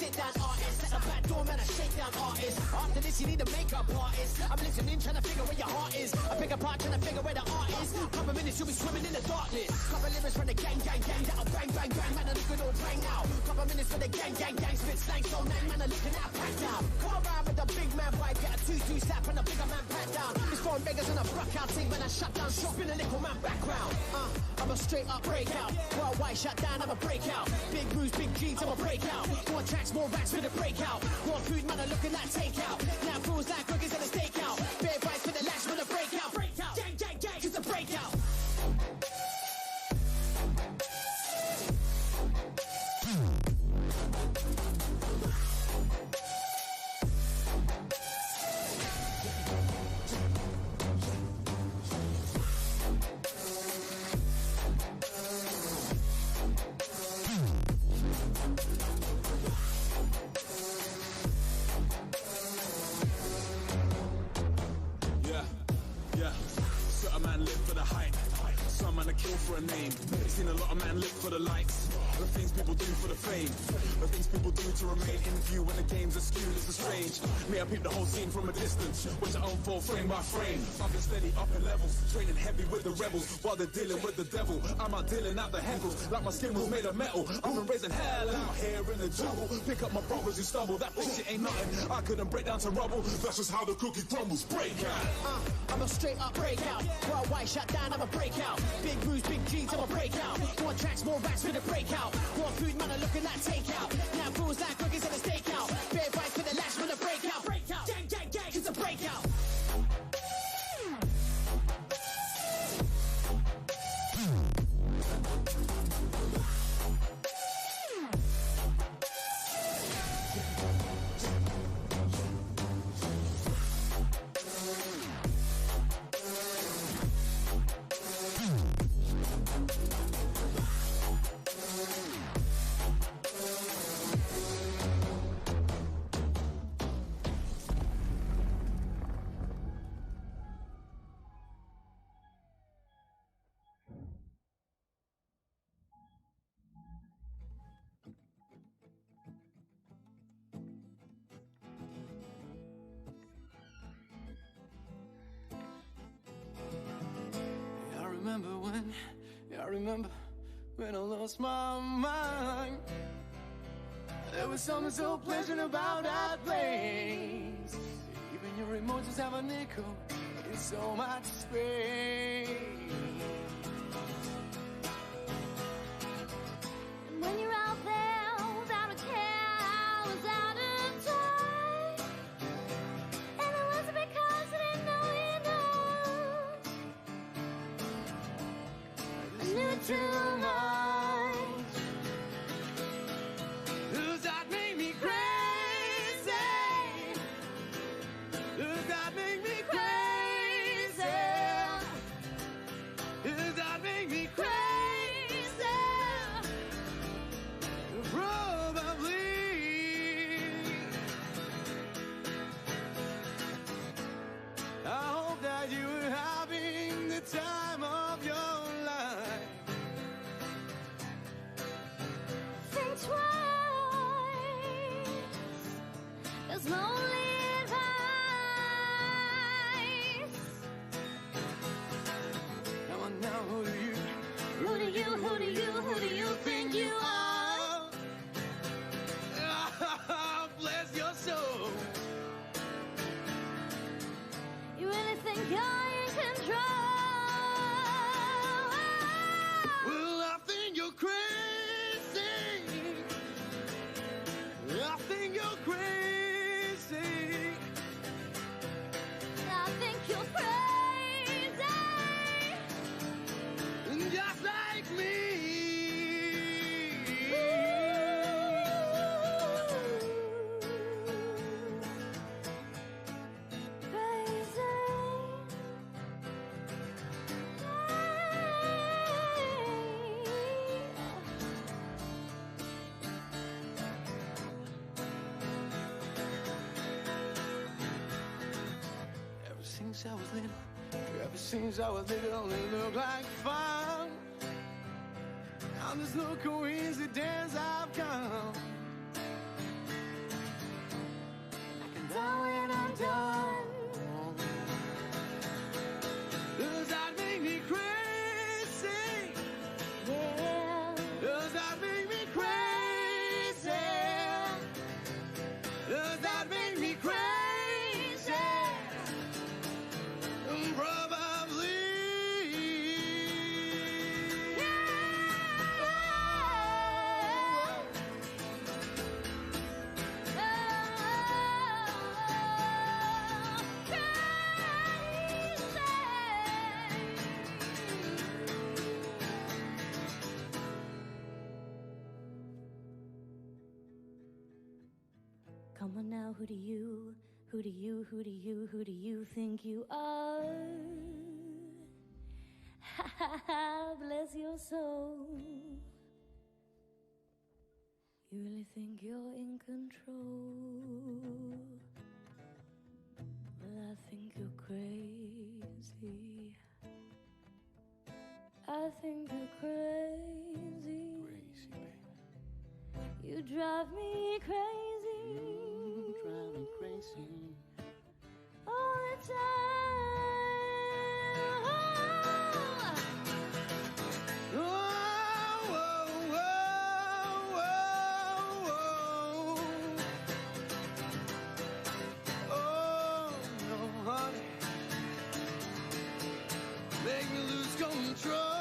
sit down artist. Set a back door, man, a shakedown artist. After this, you need a makeup artist. I'm listening, trying to figure where your heart is. I pick apart, trying to figure where the art is. Couple minutes, you'll be swimming in the darkness. Couple lyrics from the gang, that'll bang, bang, bang. Man, I look at all bang now. Couple minutes for the gang, spit slang so nang. Man, I looking at a pack down. Come around with the big man vibe, get a 2-2 slap and a bigger man pat down. It's foreign beggars and a bruck out thing when I shut down shop in a little man background. I'm a straight up breakout. Worldwide shut down, I'm a breakout. Big moves, big jeans, I'm a breakout. More tracks, more racks for the breakout. More food, man, I'm looking at takeout. Now fools like cookies and a steakout. Bare bites for the lash for the breakout. Gang, it's a breakout. For a name, seen a lot of man live for the likes. The things people do for the fame, the things people do to remain in view when the game's askew. It's a strange. Me, I peep the whole scene from a distance, watch it unfold frame by frame. I've been steady up in levels, training heavy with the rebels while they're dealing with the devil. I'm out dealing out the heckles like my skin was made of metal. I've been raising hell out here in the jungle. Pick up my brothers who stumble. That shit ain't nothing. I couldn't break down to rubble. That's just how the cookie crumbles. Break out. I'm a straight up breakout. Worldwide shut down, I'm a breakout. Big moves, big jeans, I'm a breakout. More tracks, more racks for the breakout. More food, man, I'm looking at takeout. Now fools like cookies and a steakout. Bare bites for the lash for the breakout. Gang, it's a breakout. I remember when I lost my mind. There was something so pleasant about that place. Even your emotions have a nickel in so much space. And when you're out there without a care, I was out of time. And it wasn't because I didn't know you know. I knew it too much. Time of your life. Think twice. There's only advice. Come on now, who do you think you are? Bless your soul. You really think you're in control? Ever since I was little, it looked like fun. Now there's no coincidence I've come. done when I'm done. Does that make me crazy? Yeah. Does that make me crazy? Does that make me crazy? Probably. Come on now, who do you think you are? Ha ha ha, bless your soul. You really think you're in control? Well, I think you're crazy. I think you're crazy. Crazy, baby. You drive me crazy. Drive me crazy. All the time. Oh, whoa, whoa, whoa, whoa. Oh, no, honey. Make me lose control.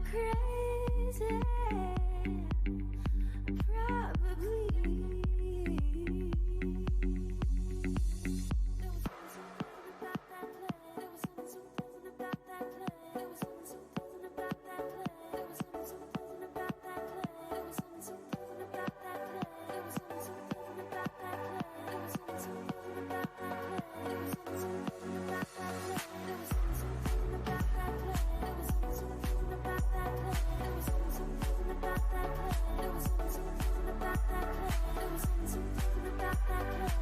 crazy, probably. There was something about that play. There was something about that play. There was something about that play. There was something about that play. There was something about that play. There was something about that play. There was something about that play. There was something about that play. There was something about that play. There was something about that play. There was something about that play. There was something about that play.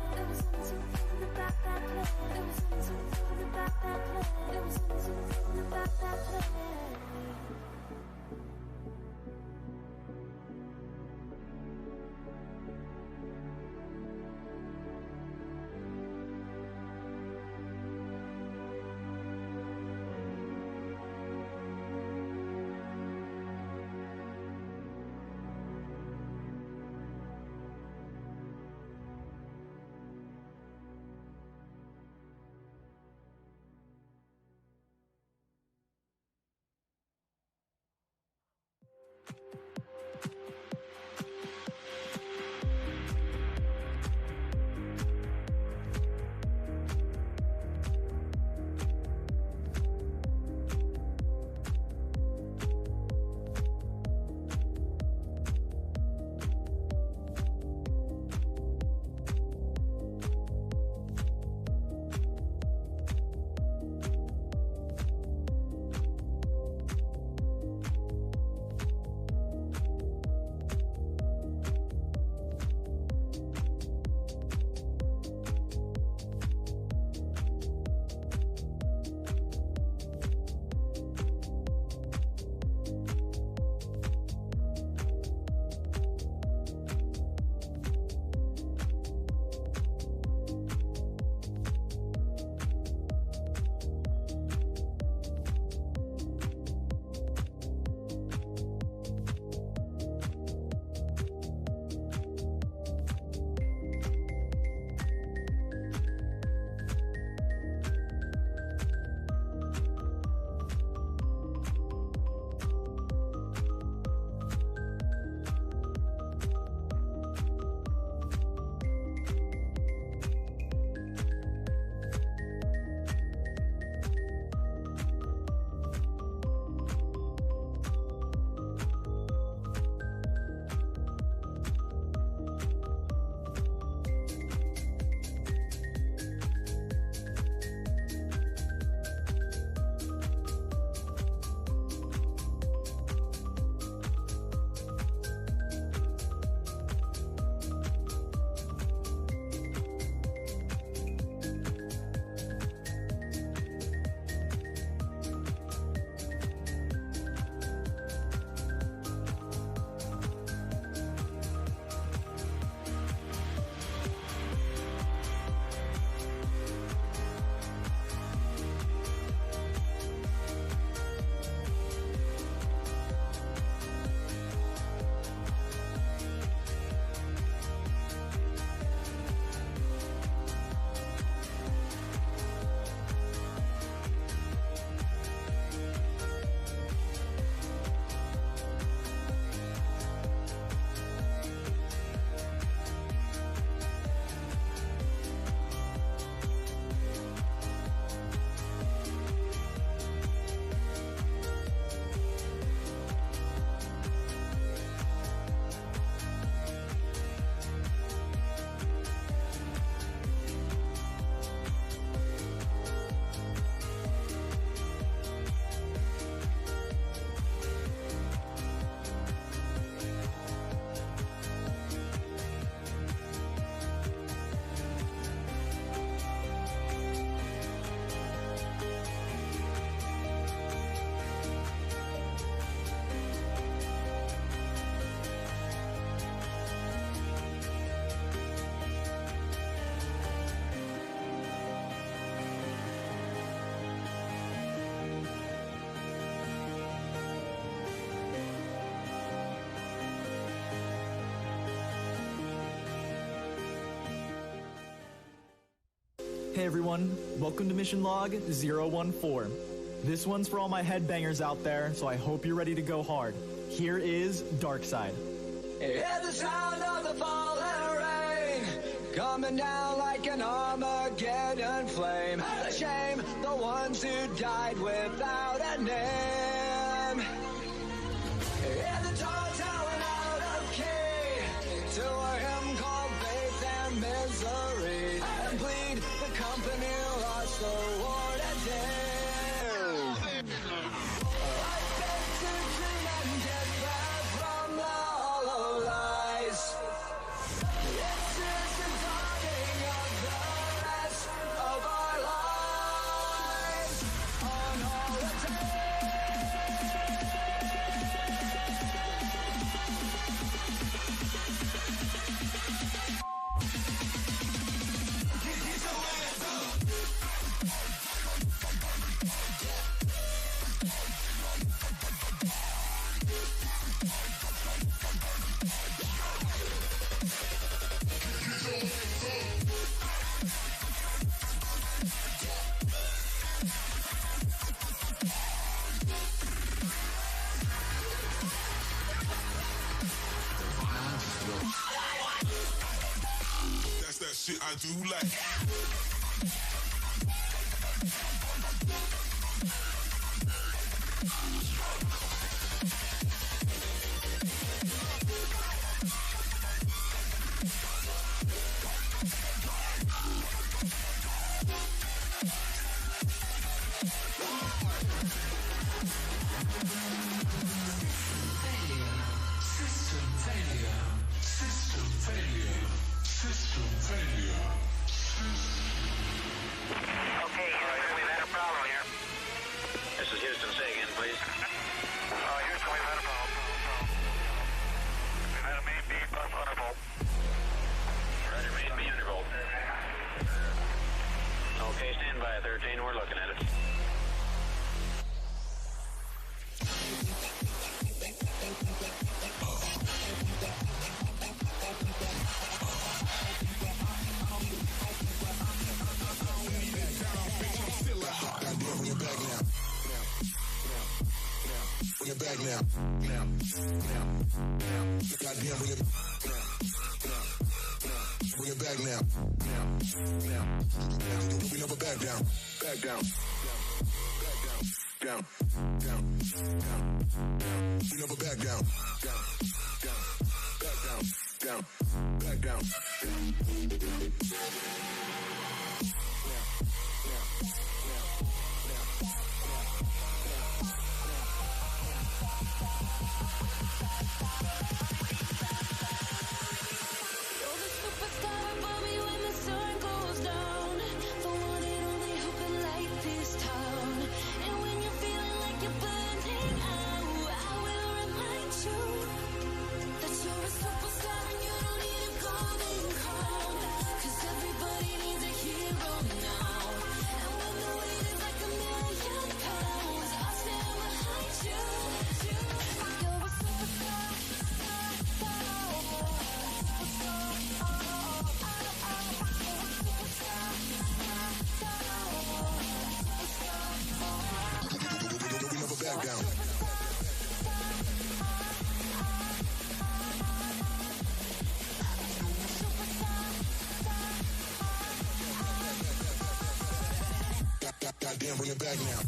There was something about that play. There was something about that play. There was something about that play. There was something about that play. Hey everyone, welcome to Mission Log 014. This one's for all my headbangers out there, so I hope you're ready to go hard. Here is Dark Side. Hear the sound of the falling rain, coming down like an Armageddon flame. The shame, the ones who died without a name. Hear the tall towering out of key to a hymn called Faith and Misery, and plead the company lost the war today. That's that shit I do like. Okay, stand by, 13. We're looking at it. Bring it back now. Goddamn, bring it back now. We never back down. Back down. Down. We never back down. Back down. Back down. Goddamn, bring it back now.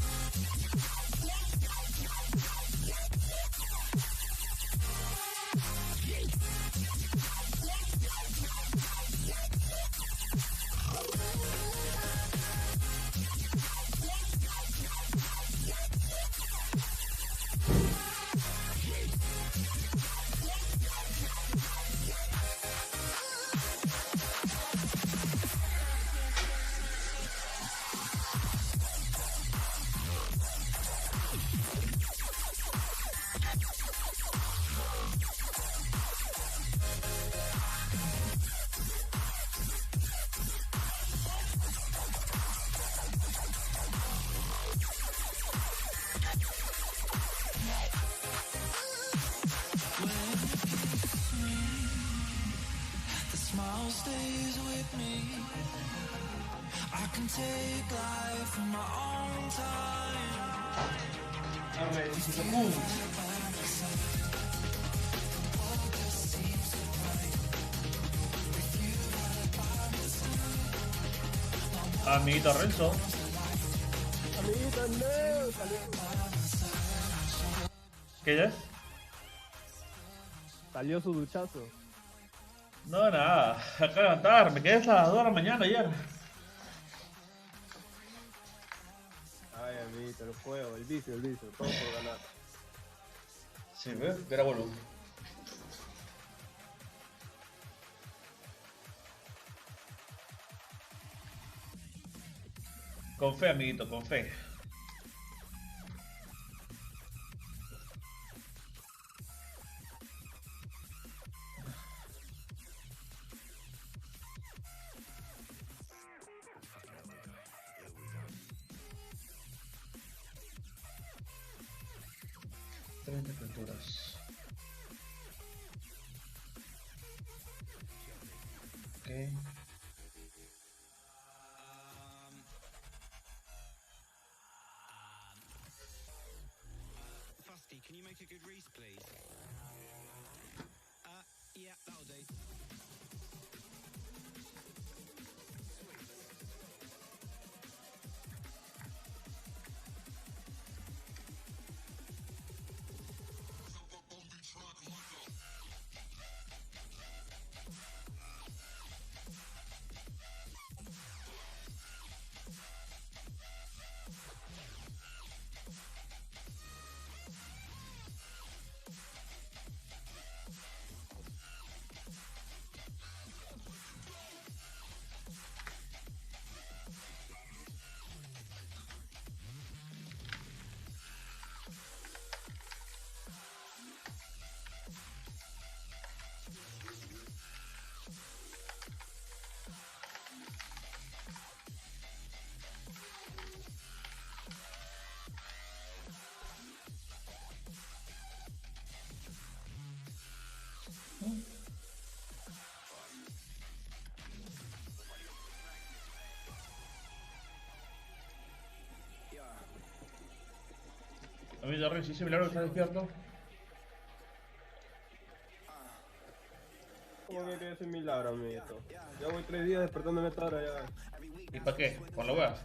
Smile stays with me. I can take life in my own time. Amiguito Renzo. Amiguito, no, salió. ¿Qué es? Salió su duchazo. No, nada. Acá de levantar. Me quedé hasta las 2 de la mañana ayer. Ay, amiguito, el juego, el vicio, todo por ganar. Sí, ¿ves? Era volumen. Con fe, amiguito, con fe. Temperaturas. Okay. Fusty, can you make a good Reese, please? Yeah, that'll do. Amiguito Renzo, ¿sí milagro que estás despierto? ¿Cómo que es un milagro, amiguito? Ya voy 3 días despertándome esta hora ya. ¿Y para qué? ¿Por la wea?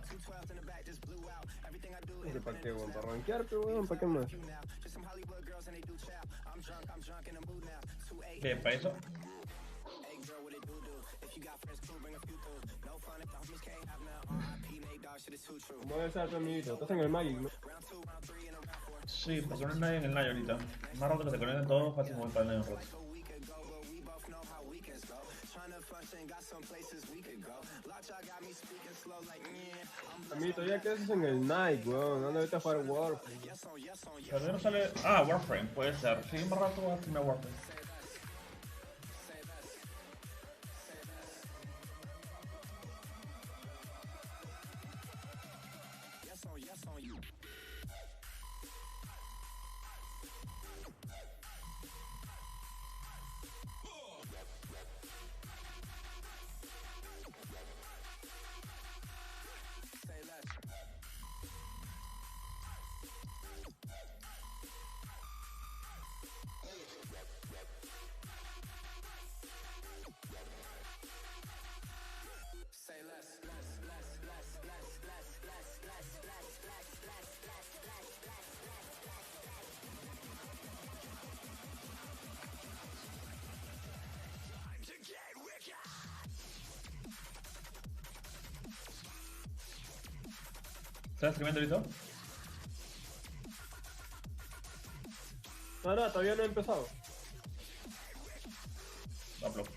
¿Para qué, weón? ¿Para rankear, pero weón? ¿Para qué más? ¿Qué? ¿Para eso? ¿Cómo debe ser tu amiguito? Estás en el Magic, ¿no? Sí, porque no hay nadie en el Naya ahorita. Más rato que se conecten todos, fácil como para el Naya un rato. Amiguito, ya que haces en el Night, weón. ¿Dónde vete a jugar Warframe? Pero no sale... Ah, Warframe, puede ser. Sí, más rato voy a streamar Warframe. ¿Estás escribiendo ahorita? No, todavía no he empezado. Upload.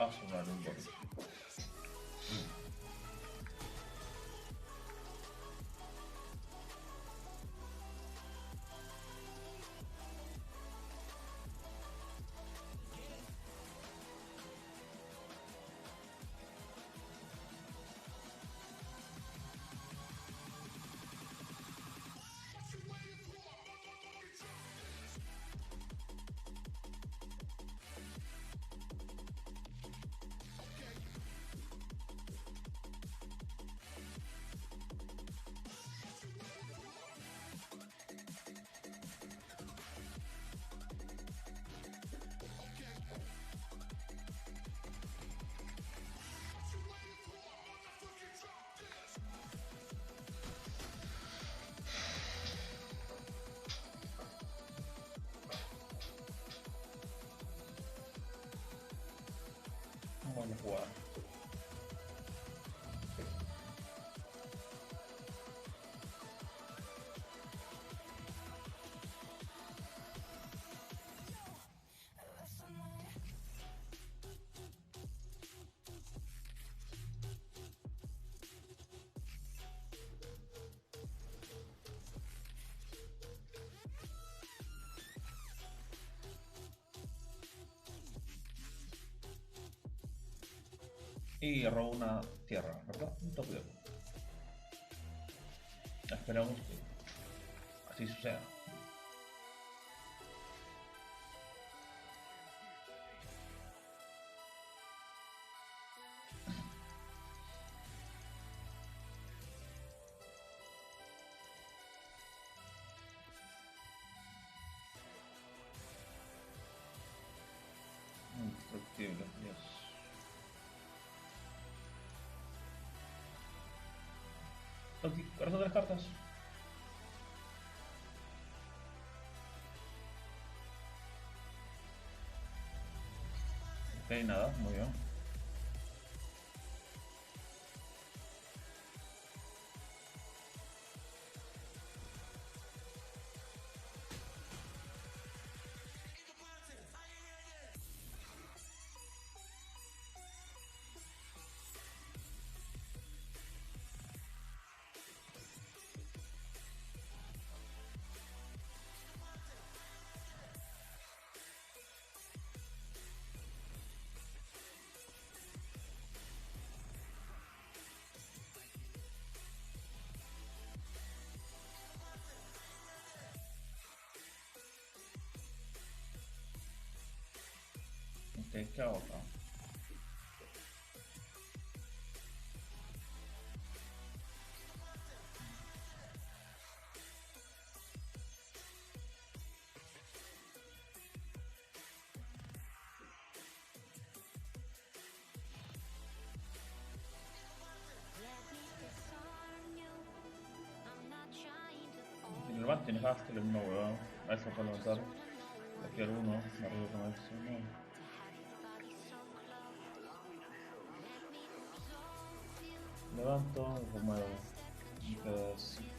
a sonar un poco. Buena jugada. Y robo una tierra, ¿verdad? Un toque de... Esperamos que así suceda. Indestructible, Dios. Corazón de las cartas. Ok, nada, muy bien. Ok, ¿qué hago acá? En el bar tienes hasta el mismo huevón. A eso puedo levantar. Aquí alguno, me arriba con eso. No. Levanto y remuevo. Y queda así.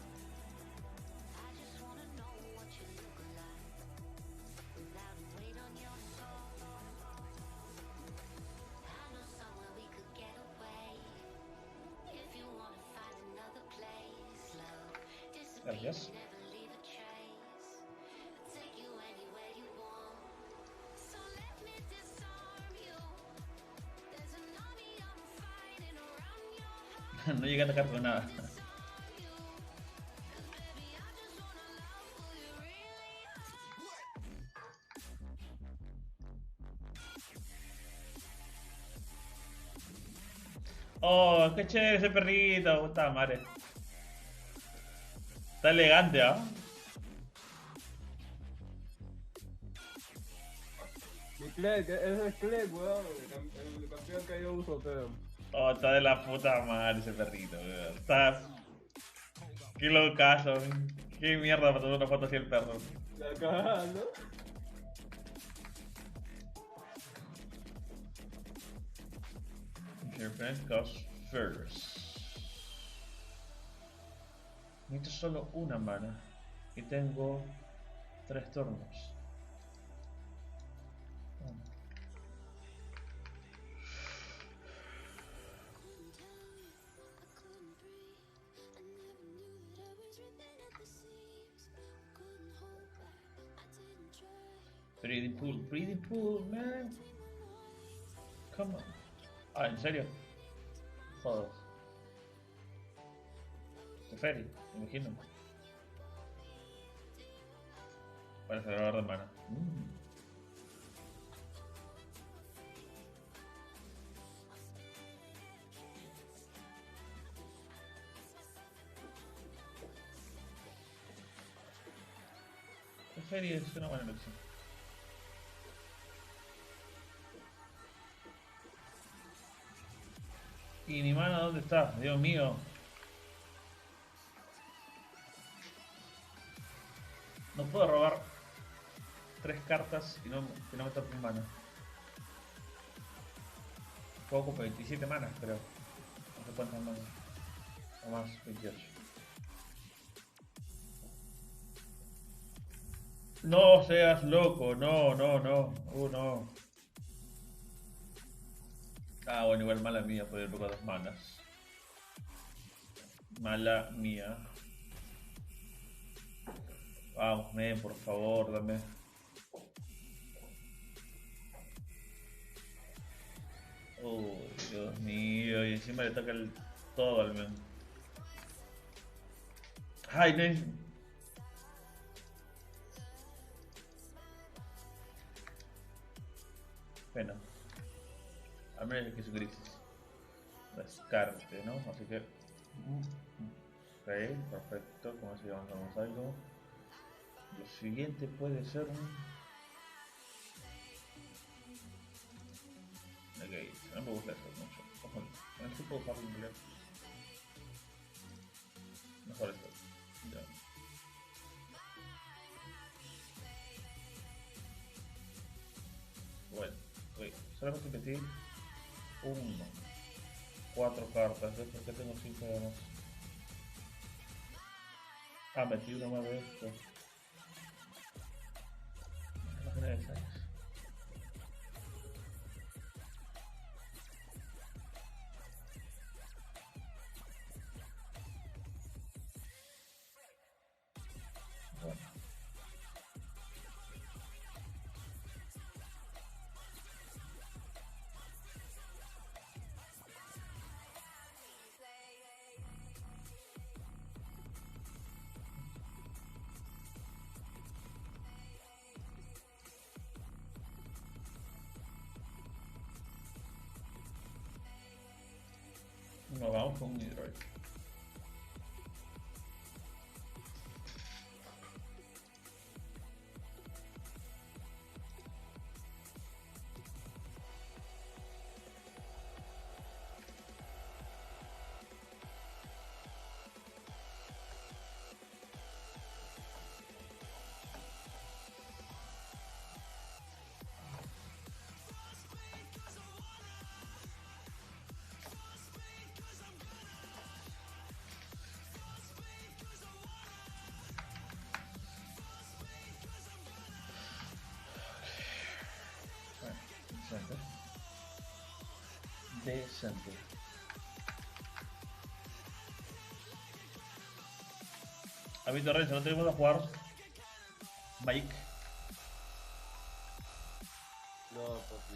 Gracias. No llegué a atacar con nada. Oh, qué chévere ese perrito, puta madre. Está elegante, ¿ah? Mi Clegg, ese es Clegg, weón. El campeón que yo uso, pero. Oh, está de la puta madre ese perrito, weón. Está... Qué locazo. Qué mierda para tomar una foto así el perro. La caja, ¿no? Your friend goes first. Necesito solo una mana. Y tengo 3 turnos. Pretty pool, man. Come on. Ah, ¿en serio? Joder. Teferi, me imagino. Para acelerador de mana. Teferi es una buena elección. ¿Y mi mana dónde está? Dios mío. No puedo robar 3 cartas y no me toquen mana. Puedo con 27 manas, pero no sé cuántas manas. O más, 28. No seas loco, no. No. Ah, bueno, igual mala mía por ir por 2 manas. Mala mía. Vamos, men, por favor, dame. Oh, Dios mío, y encima le toca todo al men. Ay, no. Bueno, al menos que es crisis. Descarte, ¿no? Así que. Ok, perfecto. Como así avanzamos algo. Lo siguiente puede ser un. Ok, no me gusta eso mucho. Ojo, no es que puedo usarlo en realidad. Mejor esto. Ya. Bueno, ok. Solamente metí 4 cartas. ¿Ves por qué tengo 5 además? Ah, metí una más de esto. Bueno. Nos vamos con un hidroid. Decente. A Víctor Renzo, no tenemos a jugar Mike. No, papi.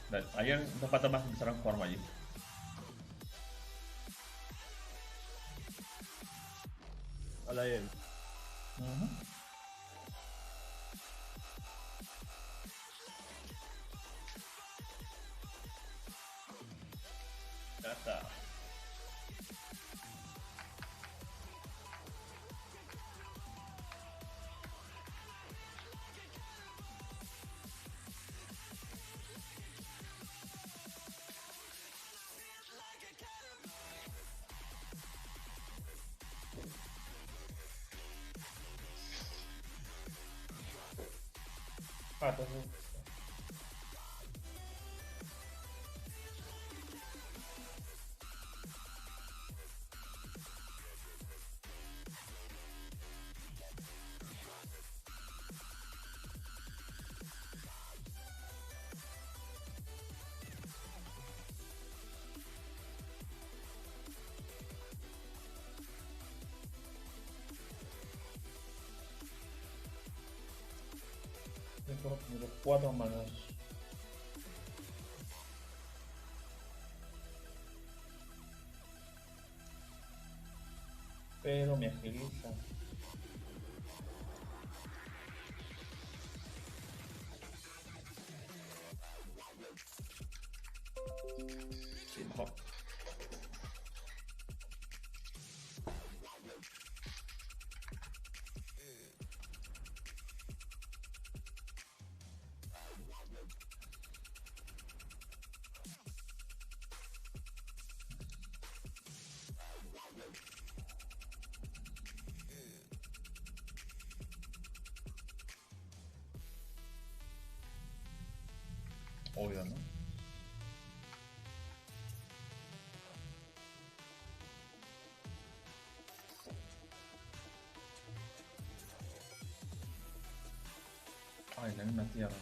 Dale, ayer 2 patas más empezaron a jugar Magic. A la bien. Ya está. Ah, entonces. por los 4 manos. Pero me agiliza. Sí, mejor. Obvio, ¿no? Ay, la misma tierra.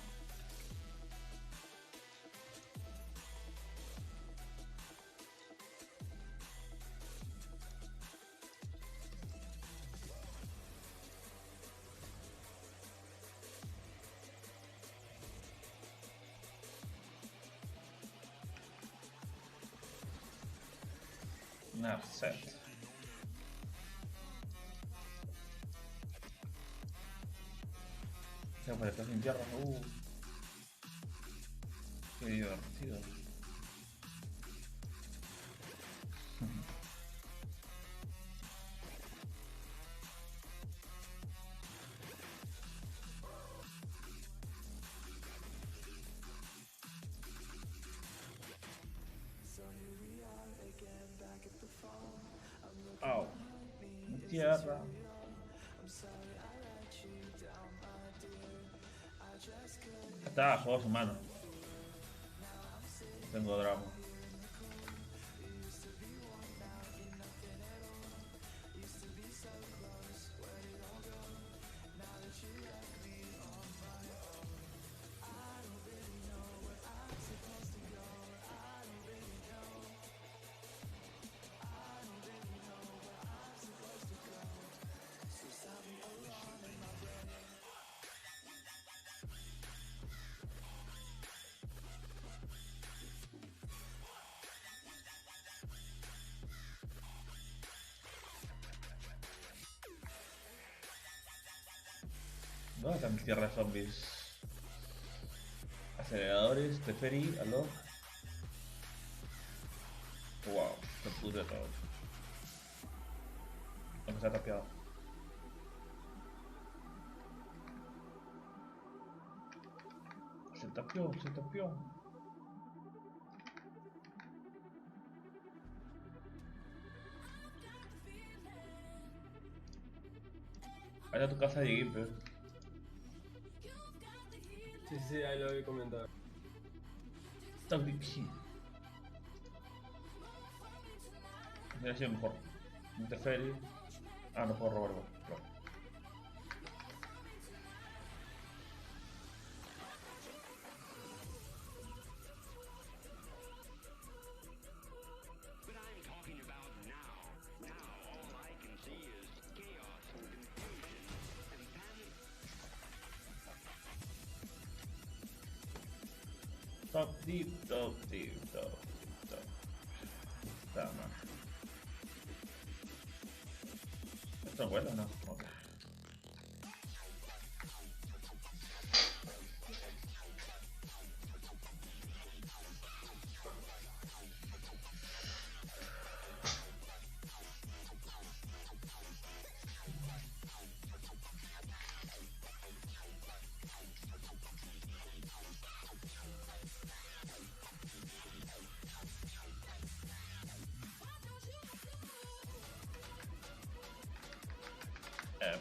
Narset. Se apareció sin tierra. Qué divertido. Au. Tierra. Está, juegos humanos. Tengo drama. ¿Dónde están mis tierras zombies? Aceleradores, Teferi, aló. Wow, se pudre todo. Aunque se ha tapiado. Se tapió, se tapió. Vaya a tu casa de Gimper. Sí, ahí lo voy a comentar. Está bien. Hubiera sido mejor. Un Teferi. Ah, no puedo robar igual. Claro. But I'm talking about now. Now all I can see is chaos and confusion and panic. Top deep, top deep, top, top. Dama. ¿Esto es bueno o no? Ok.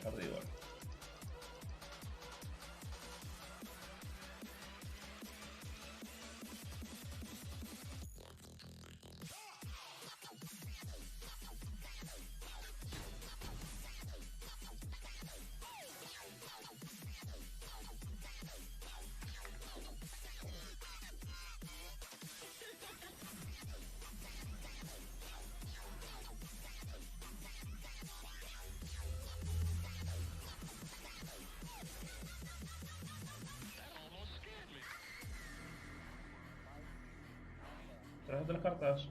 Perdí igual. Lejos de los cartazos.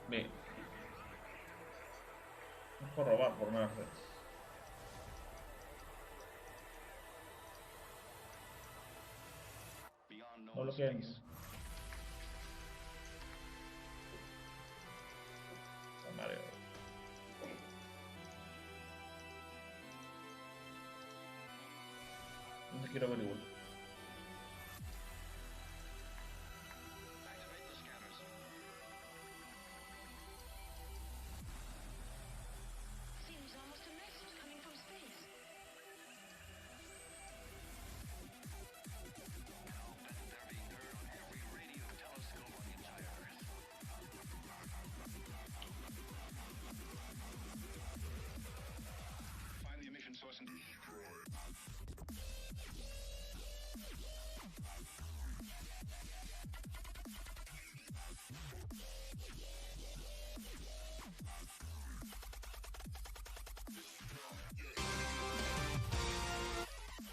Bien. Es por robar, por no hacer. No lo quieren. Mario. No quiero averiguar. Seems almost a message coming from space. Find the emission source and destroy it.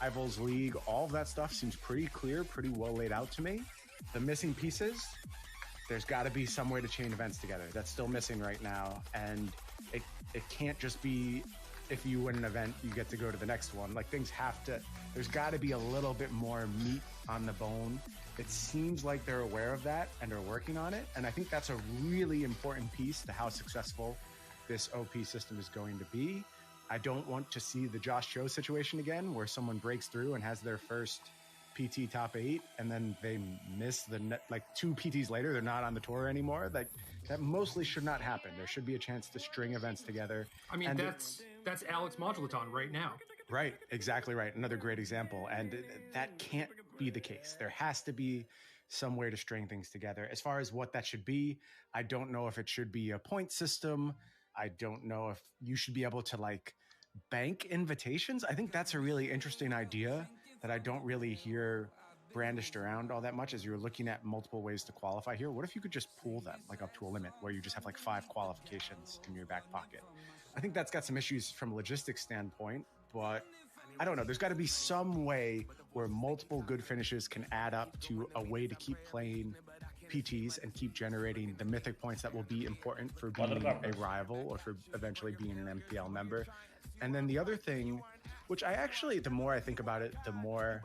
Rivals League, all of that stuff seems pretty clear, pretty well laid out to me. The missing pieces, there's got to be some way to chain events together. That's still missing right now, and it can't just be if you win an event, you get to go to the next one. Like, things have to, there's got to be a little bit more meat on the bone. It seems like they're aware of that and are working on it, and I think that's a really important piece to how successful this OP system is going to be. I don't want to see the Josh Cho situation again, where someone breaks through and has their first PT top 8, and then they miss the net, like 2 PTs later, they're not on the tour anymore. Like, that mostly should not happen. There should be a chance to string events together. I mean, that's Alex Modulaton right now. Right, exactly right. Another great example. And that can't be the case. There has to be some way to string things together. As far as what that should be, I don't know if it should be a point system. I don't know if you should be able to like bank invitations. I think that's a really interesting idea that I don't really hear brandished around all that much as you're looking at multiple ways to qualify here. What if you could just pool them like up to a limit where you just have like 5 qualifications in your back pocket? I think that's got some issues from a logistics standpoint, but I don't know. There's got to be some way where multiple good finishes can add up to a way to keep playing PTs and keep generating the mythic points that will be important for being a rival or for eventually being an MPL member. And then the other thing, which I actually, the more I think about it, the more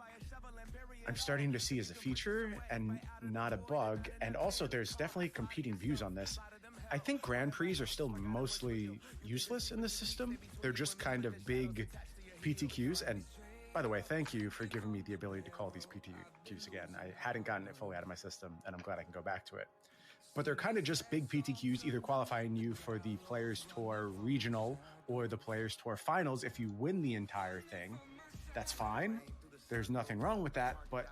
I'm starting to see as a feature and not a bug. And also there's definitely competing views on this. I think Grand Prix are still mostly useless in this system. They're just kind of big PTQs. And by the way, thank you for giving me the ability to call these PTQs again. I hadn't gotten it fully out of my system, and I'm glad I can go back to it. But they're kind of just big PTQs, either qualifying you for the Players Tour Regional or the Players Tour Finals. If you win the entire thing, that's fine. There's nothing wrong with that, but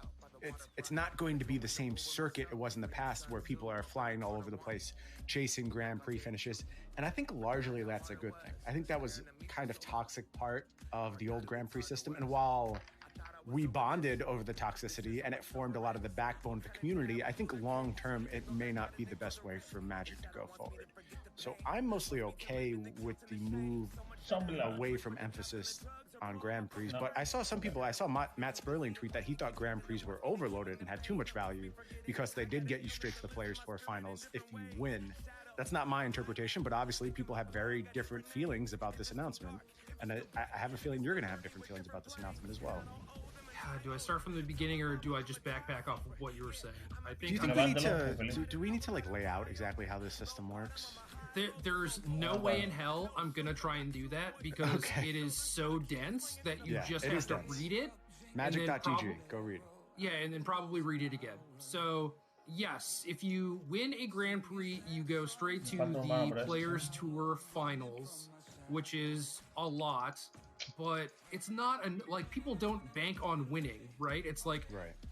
it's not going to be the same circuit it was in the past where people are flying all over the place, chasing Grand Prix finishes. And I think largely that's a good thing. I think that was kind of toxic part of the old Grand Prix system. And while we bonded over the toxicity and it formed a lot of the backbone of the community, I think long-term, it may not be the best way for Magic to go forward. So I'm mostly okay with the move away from emphasis on Grand Prix, but I saw some people, I saw Matt Sperling tweet that he thought Grand Prix were overloaded and had too much value because they did get you straight to the Players Tour Finals if you win. That's not my interpretation, but obviously people have very different feelings about this announcement. And I have a feeling you're going to have different feelings about this announcement as well. Do I start from the beginning or do I just backpack off of what you were saying? I think do you think we need to, do we need to like lay out exactly how this system works? There's no way in hell I'm gonna try and do that because it is so dense that you just have to read it. Magic.gg, go read it. Yeah, and then probably read it again. So yes, if you win a Grand Prix, you go straight to the Players Tour Finals, which is a lot, but it's not like people don't bank on winning, right? It's like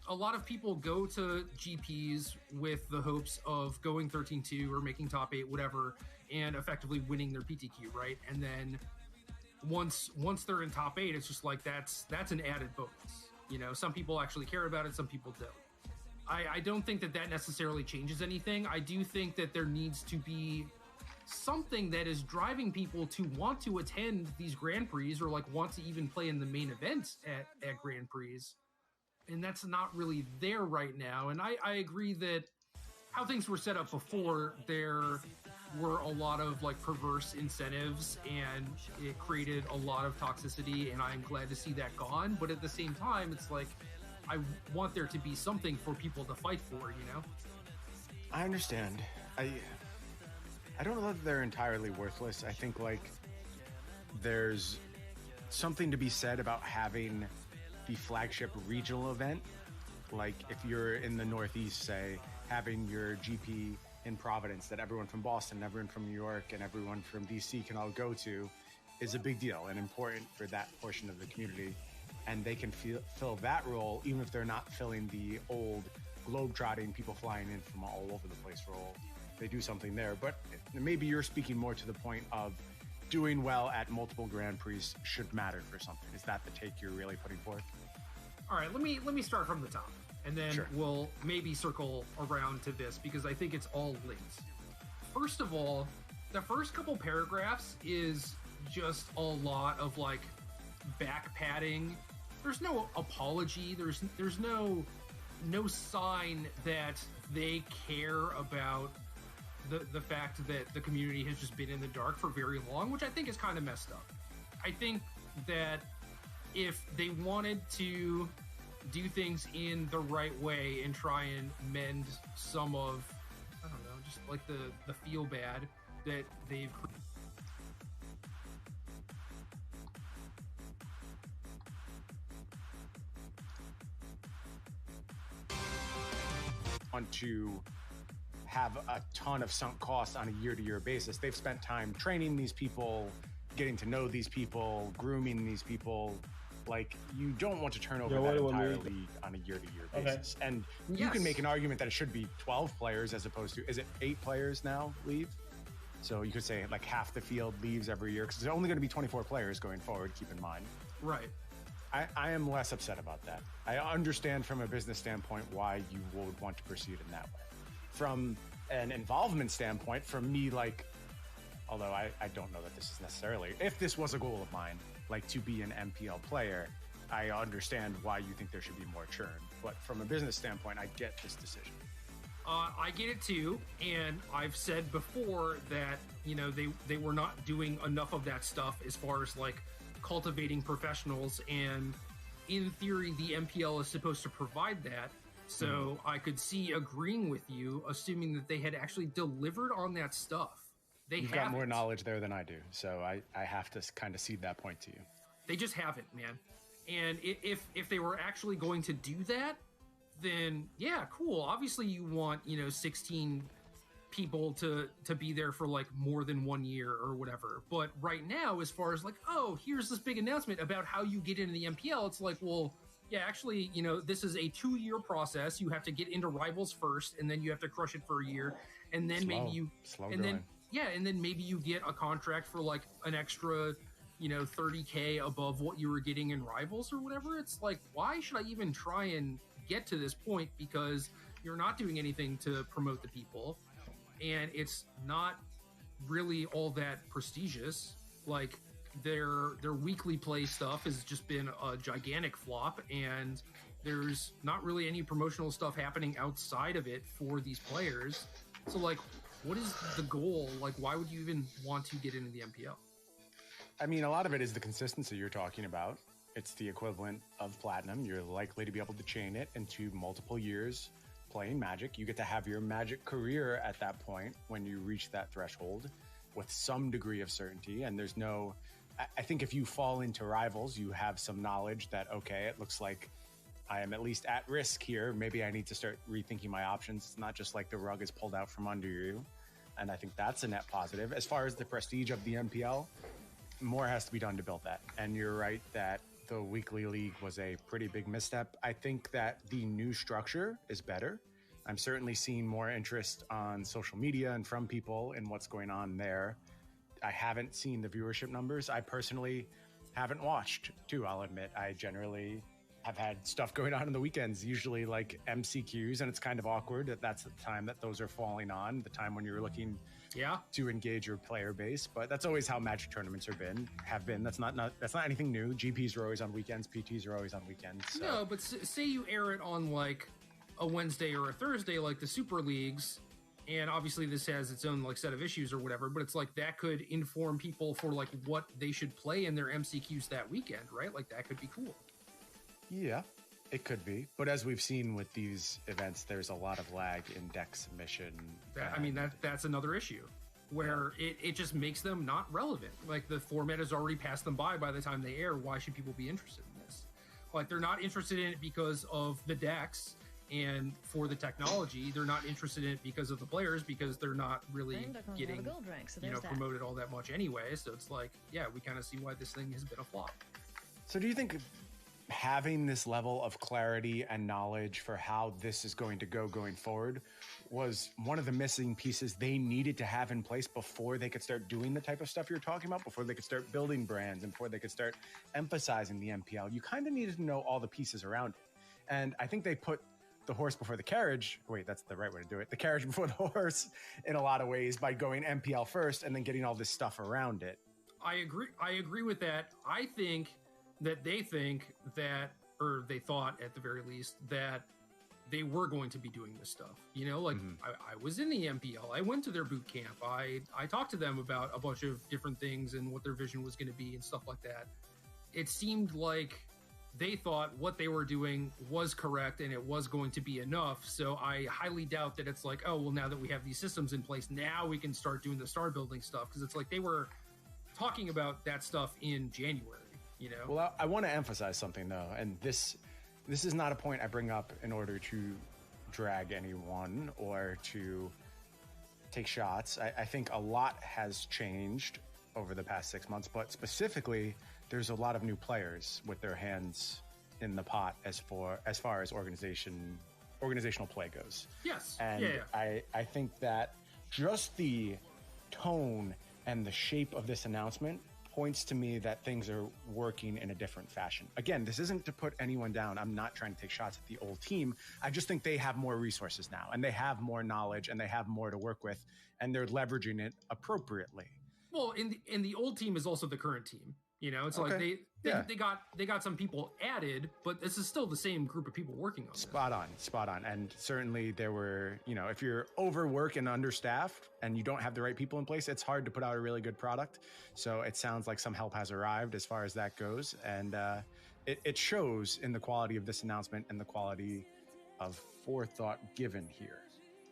a lot of people go to GPs with the hopes of going 13-2 or making top 8, whatever, and effectively winning their PTQ, right? And then once they're in top 8, it's just like that's an added bonus. You know, some people actually care about it, some people don't. I don't think that necessarily changes anything. I do think that there needs to be something that is driving people to want to attend these Grand Prix or like want to even play in the main events at Grand Prix. And that's not really there right now. And I agree that how things were set up before, there were a lot of like perverse incentives and it created a lot of toxicity, and I'm glad to see that gone. But at the same time, it's like I want there to be something for people to fight for, you know? I understand. I don't know that they're entirely worthless. I think like there's something to be said about having the flagship regional event. Like if you're in the Northeast, say, having your GP in Providence that everyone from Boston, everyone from New York, and everyone from DC can all go to is a big deal and important for that portion of the community. And they can fill that role even if they're not filling the old globe-trotting people flying in from all over the place role. They do something there. But maybe you're speaking more to the point of doing well at multiple Grand Prix should matter for something. Is that the take you're really putting forth? All right, let me start from the top, and then we'll maybe circle around to this because I think it's all linked. First of all, the first couple paragraphs is just a lot of like back padding. There's no apology. There's no sign that they care about the fact that the community has just been in the dark for very long, which I think is kind of messed up. I think that if they wanted to do things in the right way and try and mend some of, I don't know, just like the feel bad that they've want to have a ton of sunk costs on a year-to-year basis. They've spent time training these people, getting to know these people, grooming these people. Like, you don't want to turn over that entire league on a year-to-year basis. And you can make an argument that it should be 12 players as opposed to, is it 8 players now leave? So you could say like half the field leaves every year because there's only going to be 24 players going forward, keep in mind. Right. I am less upset about that. I understand from a business standpoint why you would want to proceed in that way. From an involvement standpoint, from me, like, although I don't know that this is necessarily, if this was a goal of mine, like to be an MPL player, I understand why you think there should be more churn. But from a business standpoint, I get this decision. I get it too, and I've said before that, you know, they were not doing enough of that stuff as far as like cultivating professionals, and in theory the MPL is supposed to provide that. So I could see agreeing with you, assuming that they had actually delivered on that stuff. You've got more knowledge there than I do, so I have to kind of cede that point to you. They just haven't, man. And if they were actually going to do that, then yeah, cool. Obviously you want, 16 people to be there for like more than 1 year or whatever. But right now, as far as like, oh, here's this big announcement about how you get into the MPL, it's like, well, yeah, actually, this is a 2-year process. You have to get into Rivals first, and then you have to crush it for a year, and then maybe you get a contract for like an extra, $30K above what you were getting in Rivals or whatever. It's like, why should I even try and get to this point? Because you're not doing anything to promote the people, and it's not really all that prestigious. Like, their weekly play stuff has just been a gigantic flop, and there's not really any promotional stuff happening outside of it for these players. So like, what is the goal? Like, why would you even want to get into the MPL? I mean, a lot of it is the consistency you're talking about. It's the equivalent of Platinum. You're likely to be able to chain it into multiple years playing Magic. You get to have your Magic career at that point when you reach that threshold with some degree of certainty. And there's no, I think if you fall into Rivals, you have some knowledge that, okay, it looks like I am at least at risk here. Maybe I need to start rethinking my options. It's not just like the rug is pulled out from under you. And I think that's a net positive. As far as the prestige of the MPL, more has to be done to build that. And you're right that the weekly league was a pretty big misstep. I think that the new structure is better. I'm certainly seeing more interest on social media and from people in what's going on there. I haven't seen the viewership numbers. I personally haven't watched, too, I'll admit. I generally have had stuff going on the weekends, usually like MCQs, and it's kind of awkward that that's the time that those are falling on, the time when you're looking to engage your player base. But that's always how Magic tournaments have been. That's not anything new. GPs are always on weekends, PTs are always on weekends. So. No, but say you air it on like a Wednesday or a Thursday, like the Super Leagues, and obviously this has its own like set of issues or whatever, but it's like that could inform people for like what they should play in their MCQs that weekend, right? Like that could be cool. Yeah, it could be. But as we've seen with these events, there's a lot of lag in deck submission. I mean, that's another issue where it just makes them not relevant. Like the format has already passed them by the time they air. Why should people be interested in this? Like they're not interested in it because of the decks and for the technology. They're not interested in it because of the players, because they're not really getting promoted all that much anyway. So it's like, yeah, we kind of see why this thing has been a flop. So do you think having this level of clarity and knowledge for how this is going to go going forward was one of the missing pieces they needed to have in place before they could start doing the type of stuff you're talking about, before they could start building brands and before they could start emphasizing the MPL? You kind of needed to know all the pieces around it. And I think they put the horse before the carriage. Wait, that's the right way to do it. The carriage before the horse in a lot of ways by going MPL first and then getting all this stuff around it. I agree with that. I think that they thought at the very least that they were going to be doing this stuff. You know, like I was in the MPL. I went to their boot camp. I talked to them about a bunch of different things and what their vision was going to be and stuff like that. It seemed like they thought what they were doing was correct and it was going to be enough. So I highly doubt that it's like, oh, well, now that we have these systems in place, now we can start doing the star building stuff. Because it's like they were talking about that stuff in January. You know? Well, I want to emphasize something though, and this is not a point I bring up in order to drag anyone or to take shots. I think a lot has changed over the past 6 months, but specifically, there's a lot of new players with their hands in the pot as far as organizational play goes. Yes. And I think that just the tone and the shape of this announcement points to me that things are working in a different fashion. Again, this isn't to put anyone down. I'm not trying to take shots at the old team. I just think they have more resources now and they have more knowledge and they have more to work with and they're leveraging it appropriately. Well, in the old team is also the current team. You know, it's like they got some people added, but this is still the same group of people working on this. Spot on. And certainly there were, you know, if you're overworked and understaffed and you don't have the right people in place, it's hard to put out a really good product. So it sounds like some help has arrived as far as that goes. And it shows in the quality of this announcement and the quality of forethought given here.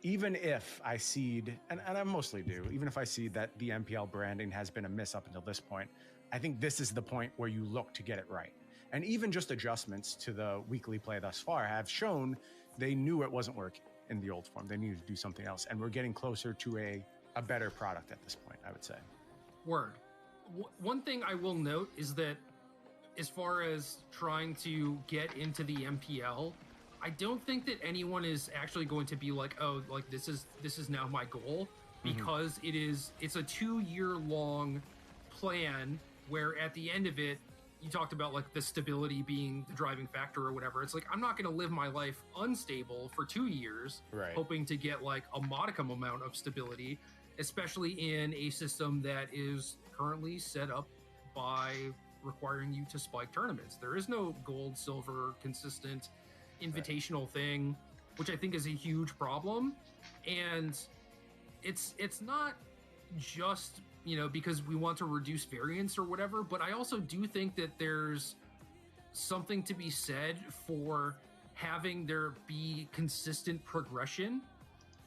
Even if I cede, and I mostly do, even if I cede that the MPL branding has been a miss up until this point, I think this is the point where you look to get it right. And even just adjustments to the weekly play thus far have shown they knew it wasn't working in the old form. They needed to do something else. And we're getting closer to a better product at this point, I would say. Word. One thing I will note is that as far as trying to get into the MPL, I don't think that anyone is actually going to be like, oh, like this is now my goal, because it's a 2-year long plan where at the end of it, you talked about like the stability being the driving factor or whatever. It's like, I'm not going to live my life unstable for 2 years, hoping to get like a modicum amount of stability, especially in a system that is currently set up by requiring you to spike tournaments. There is no gold, silver, consistent invitational thing, which I think is a huge problem. And it's not just, you know, because we want to reduce variance or whatever, but I also do think that there's something to be said for having there be consistent progression,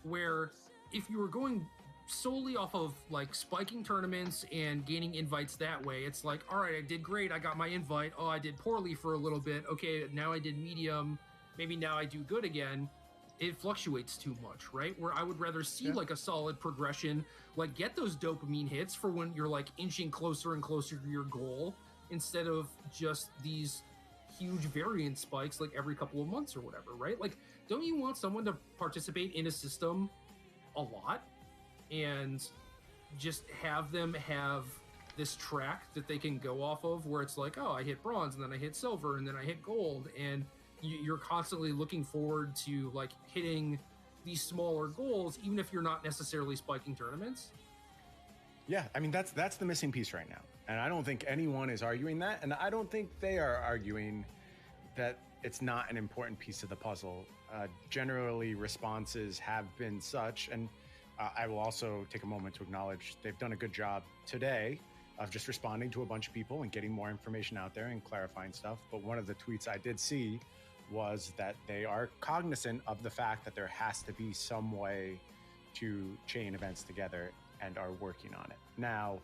where if you were going solely off of like spiking tournaments and gaining invites that way, it's like, all right, I did great, I got my invite. Oh, I did poorly for a little bit. Okay, now I did medium. Maybe now I do good again. It fluctuates too much, right? Where I would rather see like a solid progression, like get those dopamine hits for when you're like inching closer and closer to your goal, instead of just these huge variance spikes like every couple of months or whatever, right? Like, don't you want someone to participate in a system a lot and just have them have this track that they can go off of, where it's like, oh, I hit bronze, and then I hit silver, and then I hit gold, and you're constantly looking forward to like hitting these smaller goals, even if you're not necessarily spiking tournaments. Yeah, I mean that's the missing piece right now, and I don't think anyone is arguing that, and I don't think they are arguing that it's not an important piece of the puzzle. Generally, responses have been such, and I will also take a moment to acknowledge they've done a good job today of just responding to a bunch of people and getting more information out there and clarifying stuff. But one of the tweets I did see was that they are cognizant of the fact that there has to be some way to chain events together and are working on it. Now,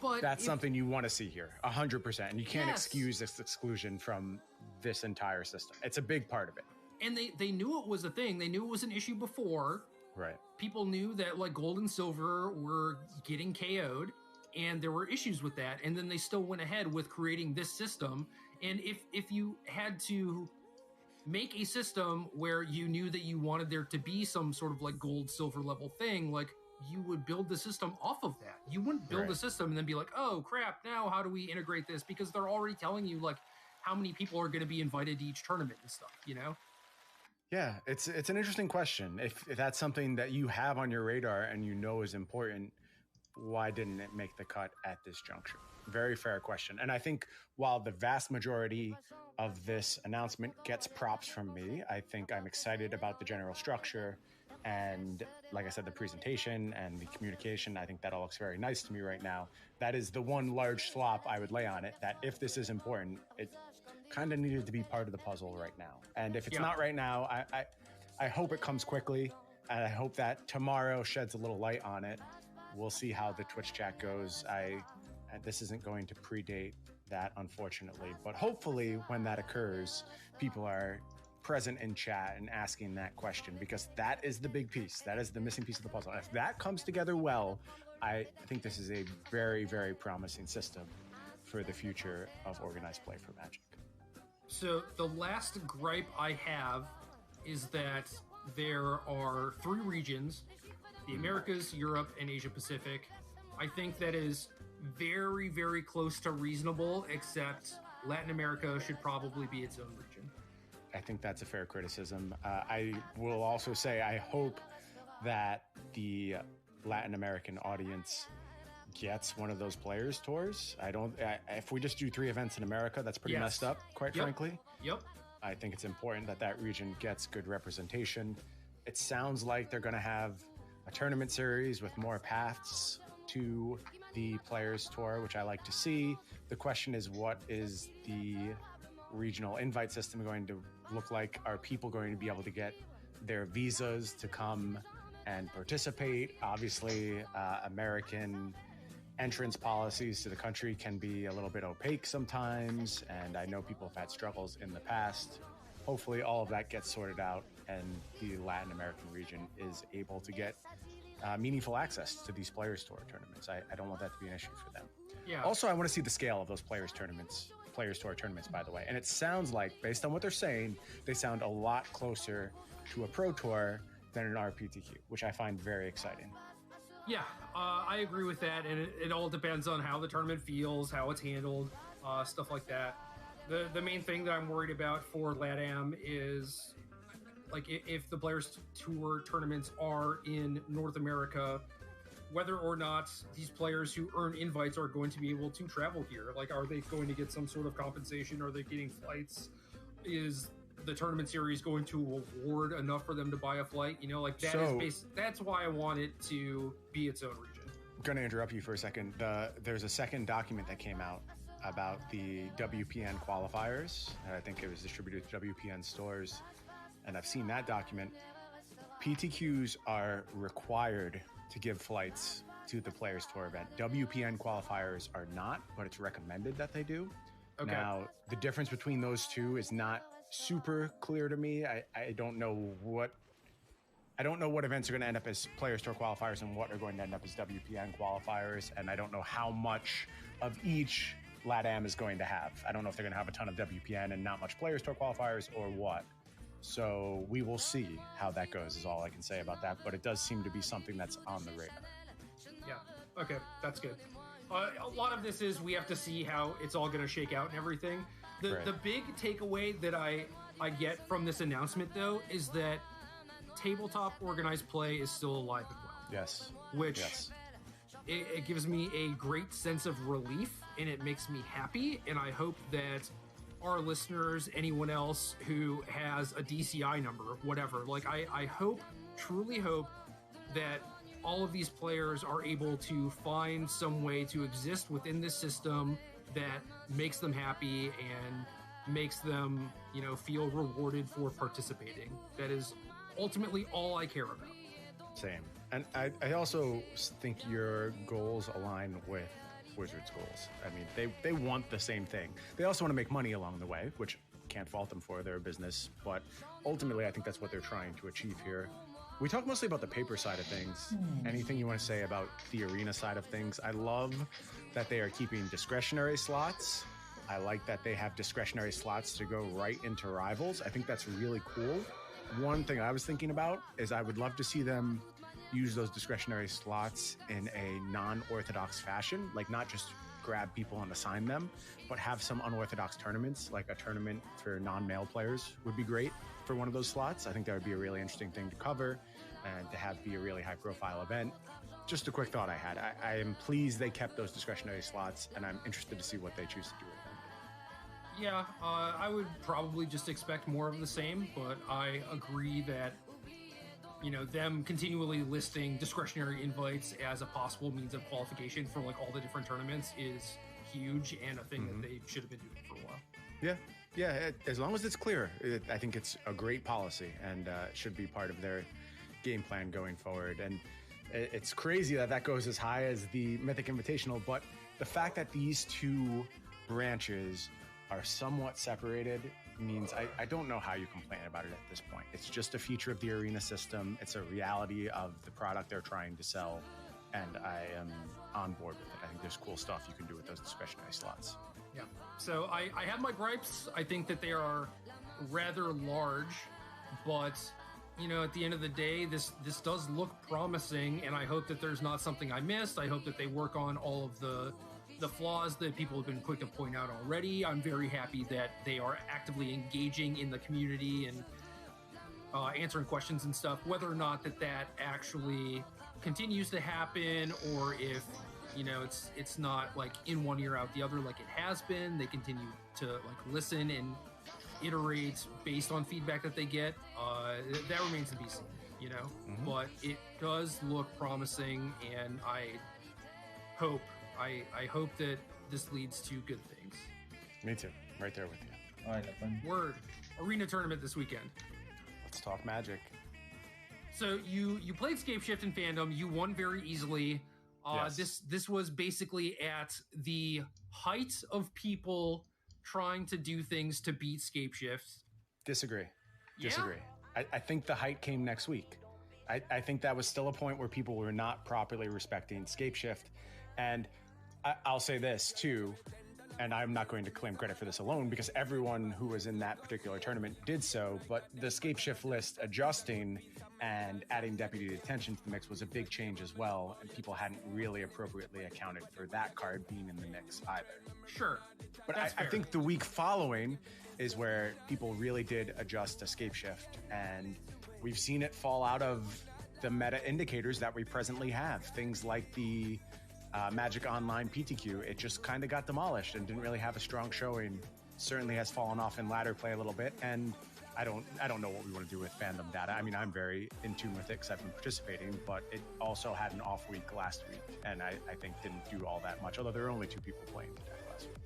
but that's something you want to see here, 100%. And you can't Yes. excuse this exclusion from this entire system. It's a big part of it. And they knew it was a thing. They knew it was an issue before. Right. People knew that like gold and silver were getting KO'd, and there were issues with that. And then they still went ahead with creating this system. And if you had to make a system where you knew that you wanted there to be some sort of like gold, silver level thing, like you would build the system off of that. You wouldn't build Right. a system and then be like, oh crap, now how do we integrate this? Because they're already telling you like how many people are going to be invited to each tournament and stuff, you know? Yeah, it's an interesting question. If that's something that you have on your radar and you know is important, why didn't it make the cut at this juncture? Very fair question. And I think while the vast majority of this announcement gets props from me, I think I'm excited about the general structure and, like I said, the presentation and the communication. I think that all looks very nice to me right now. That is the one large slop I would lay on it, that if this is important, it kind of needed to be part of the puzzle right now. And if it's Yeah. not right now, I hope it comes quickly, and I hope that tomorrow sheds a little light on it. We'll see how the Twitch chat goes. This isn't going to predate that, unfortunately, but hopefully when that occurs, people are present in chat and asking that question, because that is the big piece. That is the missing piece of the puzzle. If that comes together well, I think this is a very, very promising system for the future of organized play for Magic. So the last gripe I have is that there are 3 regions, the Americas, Europe, and Asia Pacific. I think that is very, very close to reasonable, except Latin America should probably be its own region. I think that's a fair criticism. I will also say I hope that the Latin American audience gets one of those players tours. If we just do 3 events in America, that's pretty Yes. messed up, quite Yep. frankly. Yep. I think it's important that that region gets good representation. It sounds like they're going to have a tournament series with more paths to the Players Tour, which I like to see. The question is, what is the regional invite system going to look like? Are people going to be able to get their visas to come and participate? Obviously, American entrance policies to the country can be a little bit opaque sometimes, and I know people have had struggles in the past. Hopefully all of that gets sorted out and the Latin American region is able to get meaningful access to these Players Tour tournaments. I don't want that to be an issue for them. Yeah. Also, I want to see the scale of those Players Tour tournaments, by the way. And it sounds like, based on what they're saying, they sound a lot closer to a Pro Tour than an RPTQ, which I find very exciting. Yeah, I agree with that, and it all depends on how the tournament feels, how it's handled, stuff like that. The main thing that I'm worried about for LATAM is, like, if the Players Tour tournaments are in North America, whether or not these players who earn invites are going to be able to travel here. Like, are they going to get some sort of compensation? Are they getting flights? Is the tournament series going to award enough for them to buy a flight? You know, like, that's why I want it to be its own region. I'm going to interrupt you for a second. There's a second document that came out about the WPN qualifiers, and I think it was distributed to WPN stores, and I've seen that document. PTQs are required to give flights to the Players Tour event. WPN qualifiers are not, but it's recommended that they do. Okay. Now, the difference between those two is not super clear to me. I don't know what events are going to end up as Players Tour qualifiers and what are going to end up as WPN qualifiers, and I don't know how much of each LATAM is going to have. I don't know if they're going to have a ton of WPN and not much Players Tour qualifiers or what. So we will see how that goes is all I can say about that, but it does seem to be something that's on the radar. Yeah, okay, that's good. A lot of this is we have to see how it's all going to shake out and everything. The big takeaway that I get from this announcement, though, is that tabletop organized play is still alive and well. Yes. Which yes. It gives me a great sense of relief, and it makes me happy. And I hope that our listeners, anyone else who has a DCI number, whatever, like I hope, truly hope that all of these players are able to find some way to exist within this system that makes them happy and makes them, you know, feel rewarded for participating. That is ultimately all I care about. Same. And I also think your goals align with Wizards' goals. I mean, they want the same thing. They also want to make money along the way, which can't fault them for. They're a business. But ultimately, I think that's what they're trying to achieve here. We talked mostly about the paper side of things. Anything you want to say about the arena side of things? I love that they are keeping discretionary slots. I like that they have discretionary slots to go right into Rivals. I think that's really cool. One thing I was thinking about is I would love to see them use those discretionary slots in a non-orthodox fashion, like not just grab people and assign them, but have some unorthodox tournaments, like a tournament for non-male players would be great for one of those slots. I think that would be a really interesting thing to cover and to have be a really high profile event. Just a quick thought I had. I am pleased they kept those discretionary slots, and I'm interested to see what they choose to do with them. Yeah, I would probably just expect more of the same, but I agree that, you know, them continually listing discretionary invites as a possible means of qualification for like all the different tournaments is huge and a thing that they should have been doing for a while. Yeah, as long as it's clear, I think it's a great policy and should be part of their game plan going forward. And it's crazy that goes as high as the Mythic Invitational, but the fact that these two branches are somewhat separated means I don't know how you complain about it at this point. It's just a feature of the arena system. It's a reality of the product they're trying to sell, and I am on board with it. I think there's cool stuff you can do with those discretionary slots. Yeah. So I have my gripes. I think that they are rather large, but you know, at the end of the day, this does look promising, and I hope that there's not something I missed. I hope that they work on all of the flaws that people have been quick to point out already. I'm very happy that they are actively engaging in the community and answering questions and stuff. Whether or not that actually continues to happen, or if, you know, it's not like in one ear out the other like it has been. They continue to like listen and iterate based on feedback that they get. That remains to be seen, you know. But it does look promising, and I hope that this leads to good things. Me too. Right there with you. All right, Word. Arena tournament this weekend. Let's talk Magic. So you played Scapeshift in Fandom. You won very easily. Yes. This was basically at the height of people trying to do things to beat Scapeshift. Disagree. Yeah? I think the height came next week. I think that was still a point where people were not properly respecting Scapeshift. And I'll say this too, and I'm not going to claim credit for this alone because everyone who was in that particular tournament did so, but the Scapeshift list adjusting and adding deputy detention to the mix was a big change as well, and people hadn't really appropriately accounted for that card being in the mix either. Sure. But I think the week following is where people really did adjust to Scapeshift, and we've seen it fall out of the meta indicators that we presently have. Things like the Magic Online PTQ, it just kind of got demolished and didn't really have a strong showing. Certainly has fallen off in ladder play a little bit, and I don't know what we want to do with fandom data. I mean, I'm very in tune with it because I've been participating, but it also had an off week last week, and I think didn't do all that much, although there were only 2 people playing the deck last week.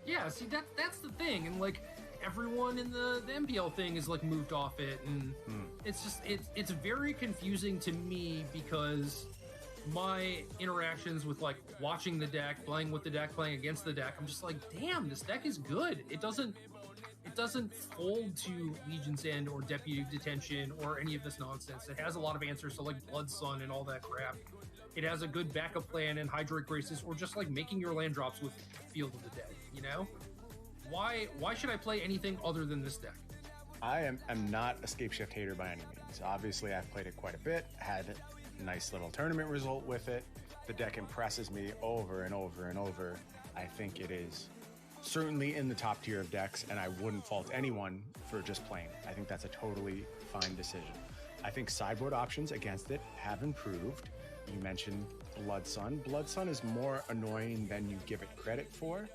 Yeah, see, that's the thing, and like everyone in the MPL thing is like moved off it, and it's just it's very confusing to me because my interactions with like watching the deck, playing with the deck, playing against the deck, I'm just like, damn, this deck is good. It doesn't fold to Legion's End or Deputy Detention or any of this nonsense. It has a lot of answers to like Blood Sun and all that crap. It has a good backup plan and Hydrate Graces, or just like making your land drops with Field of the Dead, you know? Why should I play anything other than this deck? I am not a Scapeshift hater by any means. Obviously, I've played it quite a bit, had a nice little tournament result with it. The deck impresses me over and over and over. I think it is certainly in the top tier of decks, and I wouldn't fault anyone for just playing it. I think that's a totally fine decision. I think sideboard options against it have improved. You mentioned Blood Sun. Blood Sun is more annoying than you give it credit for.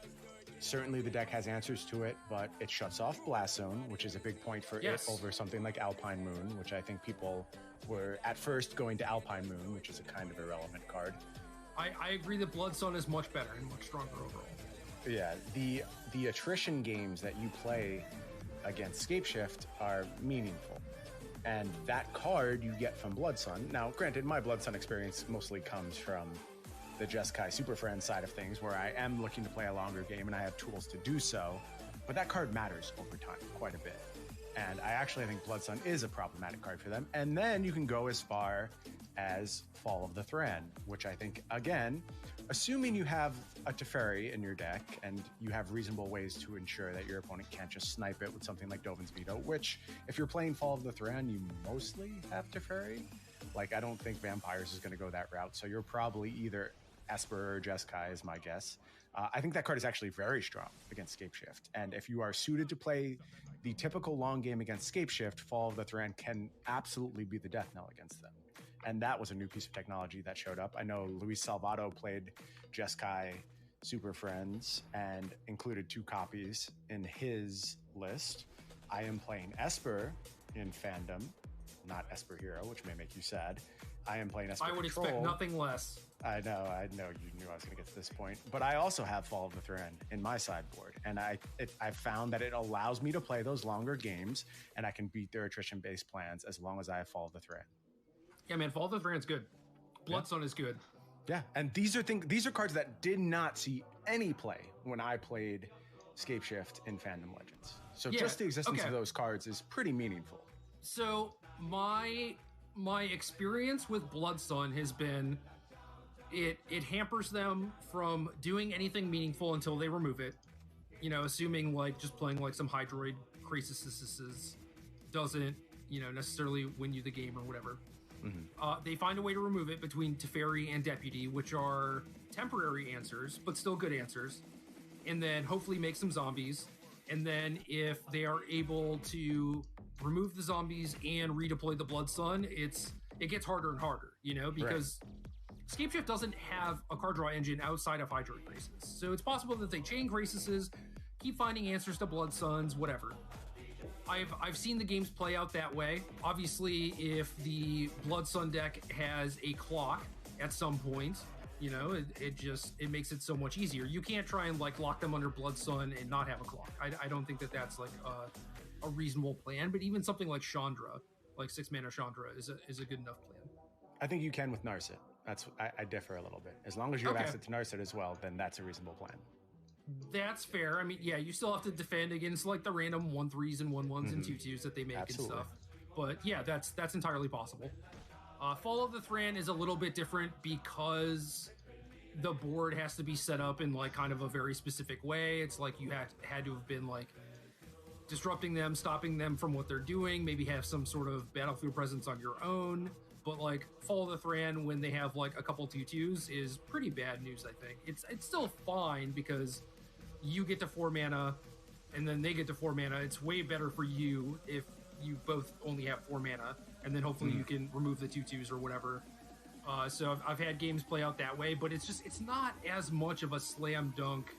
Certainly the deck has answers to it, but it shuts off Blast Zone, which is a big point for it over something like Alpine Moon, which I think people were at first going to Alpine Moon, which is a kind of irrelevant card. I agree that Blood Sun is much better and much stronger overall. Yeah, the attrition games that you play against Scapeshift are meaningful. And that card you get from Blood Sun. Now, granted, my Blood Sun experience mostly comes from the Jeskai Super Friends side of things, where I am looking to play a longer game and I have tools to do so. But that card matters over time quite a bit. And I actually think Blood Sun is a problematic card for them. And then you can go as far as Fall of the Thran, which I think, again, assuming you have a Teferi in your deck and you have reasonable ways to ensure that your opponent can't just snipe it with something like Dovin's Veto, which if you're playing Fall of the Thran, you mostly have Teferi. Like, I don't think Vampires is going to go that route. So you're probably either Esper or Jeskai is my guess. I think that card is actually very strong against Scapeshift. And if you are suited to play the typical long game against Scapeshift, Fall of the Thran can absolutely be the death knell against them. And that was a new piece of technology that showed up. I know Luis Salvato played Jeskai Super Friends and included 2 copies in his list. I am playing Esper in fandom, not Esper Hero, which may make you sad. I am playing Esper I would Control. expect nothing less. I know you knew I was going to get to this point, but I also have Fall of the Thran in my sideboard, and I found that it allows me to play those longer games, and I can beat their attrition-based plans as long as I have Fall of the Thran. Yeah, man, Fall of the Thran's good. Blood Sun is good. Yeah, and these are cards that did not see any play when I played Scapeshift in Fandom Legends. So just the existence of those cards is pretty meaningful. So my experience with Blood Sun has been it hampers them from doing anything meaningful until they remove it. You know, assuming like just playing like some Hydroid Crisis doesn't, you know, necessarily win you the game or whatever. They find a way to remove it between Teferi and Deputy, which are temporary answers, but still good answers. And then hopefully make some zombies. And then if they are able to remove the zombies and redeploy the Blood Sun, it gets harder and harder, you know, because Scapeshift doesn't have a card draw engine outside of Hydroid Crisis. So it's possible that they chain Crises, keep finding answers to Blood Suns, whatever. I've seen the games play out that way. Obviously, if the Blood Sun deck has a clock at some point, you know, it makes it so much easier. You can't try and like lock them under Blood Sun and not have a clock. I don't think that that's like a reasonable plan. But even something like Chandra, like 6-mana Chandra, is a good enough plan. I think you can with Narset. I differ a little bit. As long as you have access to Narset as well, then that's a reasonable plan. That's fair. I mean, yeah, you still have to defend against like the random 1/3s and 1/1s and 2/2s that they make and stuff. But yeah, that's entirely possible. Fall of the Thran is a little bit different because the board has to be set up in like kind of a very specific way. It's like you had to have been like disrupting them, stopping them from what they're doing, maybe have some sort of battlefield presence on your own. But like Fall of the Thran, when they have like a couple 2/2s, is pretty bad news. I think it's still fine because you get to 4 mana and then they get to 4 mana. It's way better for you if you both only have 4 mana, and then hopefully you can remove the 2/2s or whatever. So I've had games play out that way, but it's not as much of a slam dunk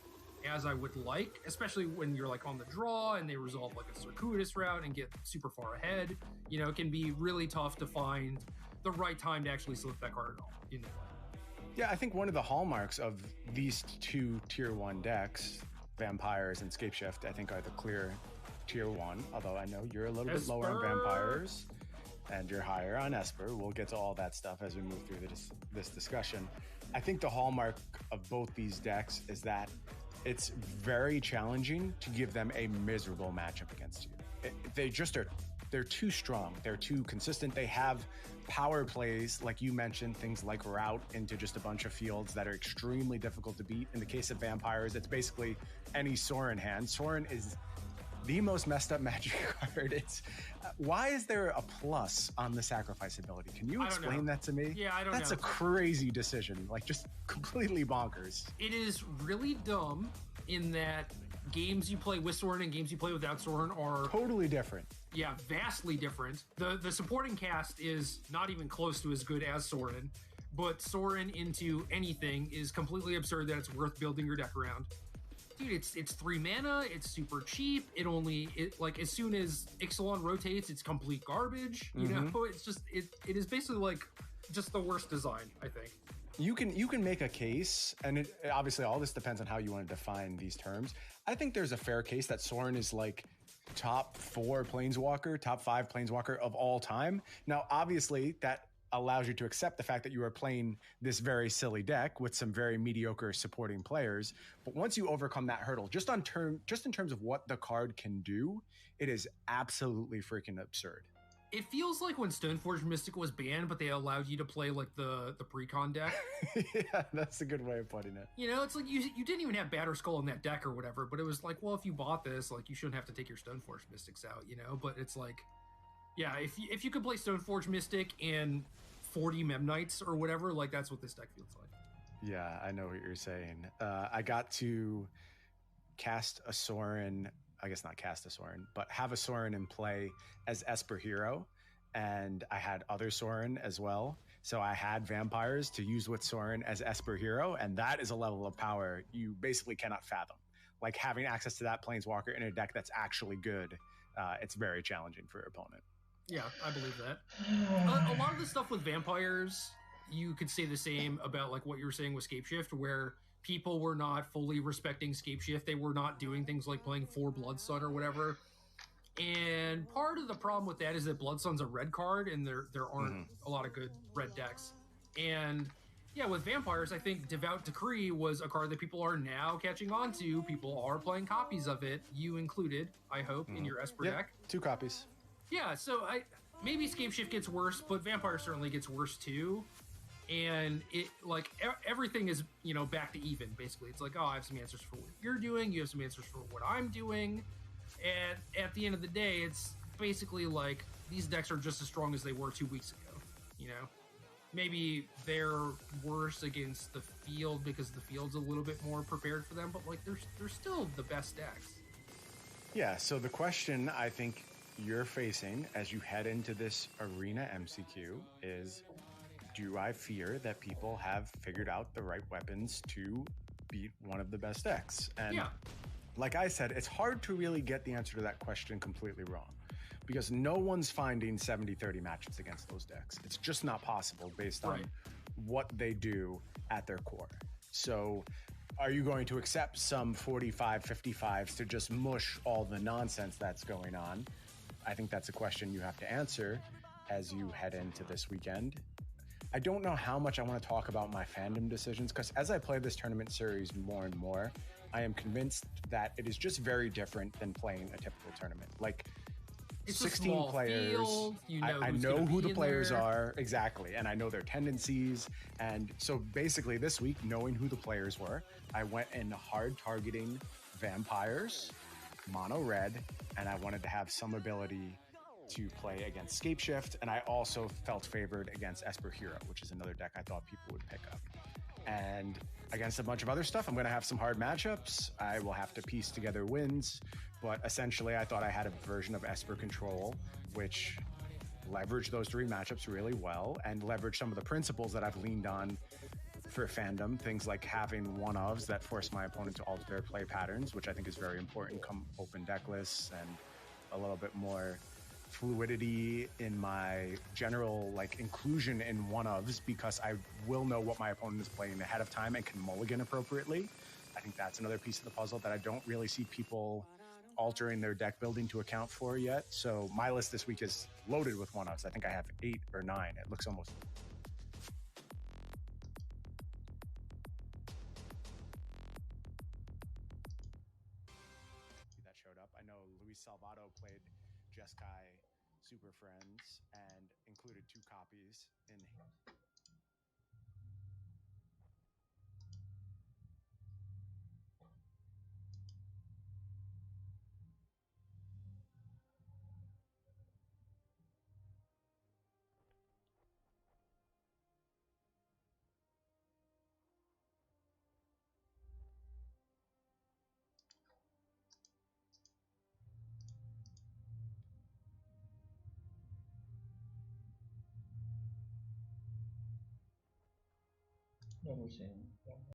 as I would like, especially when you're like on the draw and they resolve like a circuitous route and get super far ahead. You know, it can be really tough to find the right time to actually slip that card at all in the play. Yeah, I think one of the hallmarks of these 2 tier 1 decks, Vampires and Scapeshift, I think are the clear tier 1, although I know you're a little bit lower on Vampires and you're higher on Esper. We'll get to all that stuff as we move through this discussion. I think the hallmark of both these decks is that it's very challenging to give them a miserable matchup against you. They're too strong. They're too consistent. They have power plays, like you mentioned, things like route into just a bunch of fields that are extremely difficult to beat. In the case of Vampires, it's basically any Sorin hand. Sorin is the most messed up Magic card. It's why is there a plus on the sacrifice ability? Can you I don't know. explain that to me? Yeah, I don't That's know. a crazy decision. Like just completely bonkers. It is really dumb in that games you play with Sorin and games you play without Sorin are Totally different. yeah, vastly different. The supporting cast is not even close to as good as Sorin, but Sorin into anything is completely absurd that it's worth building your deck around. Dude, it's 3 mana, it's super cheap, it like as soon as Ixalan rotates, it's complete garbage. You know, it's just it is basically like just the worst design, I think. You can make a case, and it, obviously all this depends on how you want to define these terms. I think there's a fair case that Sorin is like top 4 planeswalker, top 5 planeswalker of all time. Now, obviously, that allows you to accept the fact that you are playing this very silly deck with some very mediocre supporting players. But once you overcome that hurdle, just in terms of what the card can do, it is absolutely freaking absurd. It feels like when Stoneforge Mystic was banned, but they allowed you to play like the precon deck. Yeah, that's a good way of putting it. You know, it's like you didn't even have Batter Skull in that deck or whatever, but it was like, well, if you bought this, like you shouldn't have to take your Stoneforge Mystics out, you know? But it's like, yeah, if you could play Stoneforge Mystic and 40 Memnites or whatever, like that's what this deck feels like. Yeah, I know what you're saying. I got to cast a Sorin, I guess not cast a Sorin, but have a Sorin in play as Esper Hero, and I had other Sorin as well. So I had vampires to use with Sorin as Esper Hero, and that is a level of power you basically cannot fathom. Like having access to that Planeswalker in a deck that's actually good, it's very challenging for your opponent. Yeah, I believe that. A lot of the stuff with vampires, you could say the same about like what you were saying with Scapeshift, where people were not fully respecting Scapeshift. They were not doing things like playing 4 Bloodsun or whatever. And part of the problem with that is that Bloodsun's a red card, and there aren't a lot of good red decks. And yeah, with vampires, I think Devout Decree was a card that people are now catching on to. People are playing copies of it, you included, I hope, in your Esper deck. 2 copies. Yeah, so maybe Scapeshift gets worse, but Vampire certainly gets worse too. And it like everything is, you know, back to even basically. It's like, oh, I have some answers for what you're doing, you have some answers for what I'm doing, and at the end of the day, it's basically like these decks are just as strong as they were 2 weeks ago. You know, maybe they're worse against the field because the field's a little bit more prepared for them, but like they're still the best decks. Yeah. So the question I think you're facing as you head into this arena MCQ is, do I fear that people have figured out the right weapons to beat one of the best decks? And yeah, like I said, it's hard to really get the answer to that question completely wrong, because no one's finding 70-30 matchups against those decks. It's just not possible based on what they do at their core. So are you going to accept some 45-55s to just mush all the nonsense that's going on? I think that's a question you have to answer as you head into this weekend. I don't know how much I want to talk about my fandom decisions, because as I play this tournament series more and more, I am convinced that it is just very different than playing a typical tournament. Like, it's 16 a small players. Field. You know I who's know gonna who be the in players there. are, exactly, and I know their tendencies. And so basically this week, knowing who the players were, I went in hard targeting vampires, mono red, and I wanted to have some ability to play against Scapeshift, and I also felt favored against Esper Hero, which is another deck I thought people would pick up. And against a bunch of other stuff, I'm going to have some hard matchups. I will have to piece together wins, but essentially I thought I had a version of Esper Control, which leveraged those 3 matchups really well and leveraged some of the principles that I've leaned on for fandom, things like having one-ofs that force my opponent to alter their play patterns, which I think is very important come open deck lists, and a little bit more fluidity in my general like inclusion in one-ofs, because I will know what my opponent is playing ahead of time and can mulligan appropriately. I think that's another piece of the puzzle that I don't really see people altering their deck building to account for yet. So my list this week is loaded with one-ofs. I think I have 8 or 9. It looks almost... that showed up. I know Luis Salvato played Jeskai Super Friends and included 2 copies in... Urusin.